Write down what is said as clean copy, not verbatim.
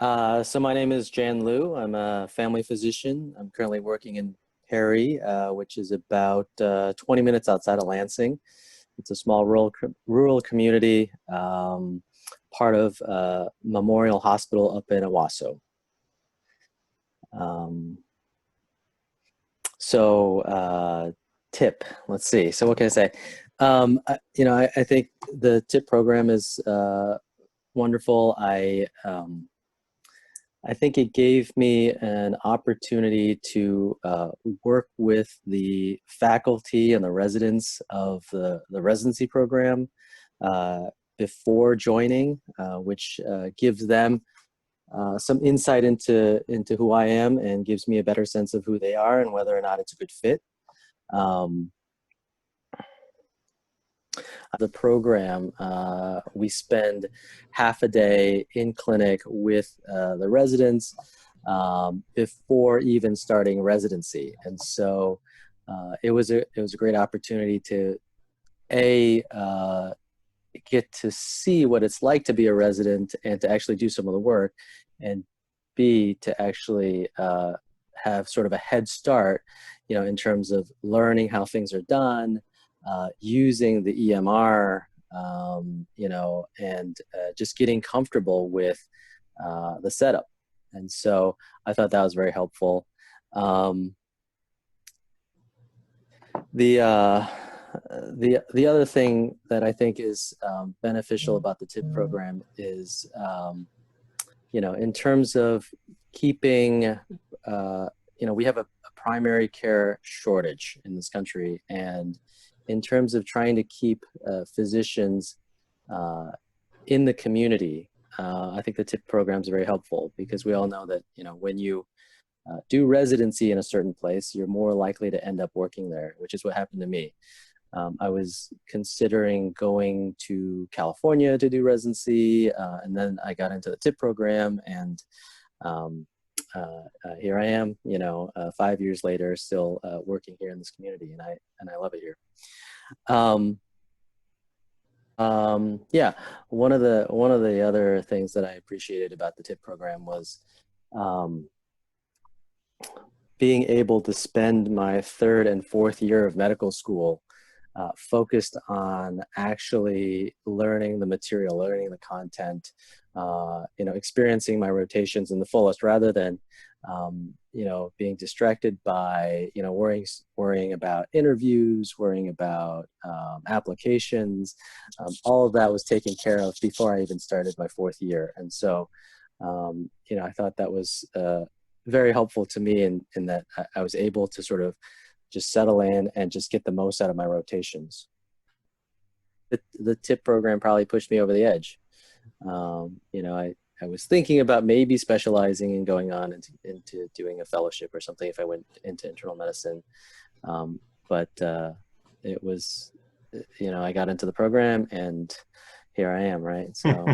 So my name is Jan Liu. I'm a family physician. I'm currently working in Perry, which is about 20 minutes outside of Lansing. It's a small rural community, part of Memorial Hospital up in Owasso. Um, so tip, let's see. So what can I say? I think the tip program is wonderful. I think it gave me an opportunity to work with the faculty and the residents of the residency program uh, before joining, which gives them some insight into who I am and gives me a better sense of who they are and whether or not it's a good fit. Um, the program, we spend half a day in clinic with the residents before even starting residency, and so it was a great opportunity to get to see what it's like to be a resident and to actually do some of the work, and b to actually have sort of a head start, in terms of learning how things are done, using the EMR, and just getting comfortable with the setup. And so I thought that was very helpful. Um, the uh, the other thing that I think is beneficial about the TIP program is, in terms of keeping, we have a primary care shortage in this country, and in terms of trying to keep physicians uh, in the community, I think the TIP program is very helpful because we all know that, when you do residency in a certain place, you're more likely to end up working there, which is what happened to me. I was considering going to California to do residency, and then I got into the TIP program, and um, here I am, 5 years later, still working here in this community, and I love it here. Um, yeah, one of the other things that I appreciated about the TIP program was um, being able to spend my third and fourth year of medical school focused on actually learning the material, learning the content, experiencing my rotations in the fullest, rather than, being distracted by, worrying about interviews, worrying about applications. All of that was taken care of before I even started my fourth year. And so, I thought that was very helpful to me in that I was able to sort of just settle in and just get the most out of my rotations. The TIP program probably pushed me over the edge. I was thinking about maybe specializing and going on into doing a fellowship or something if I went into internal medicine. But it was, I got into the program and here I am, right? So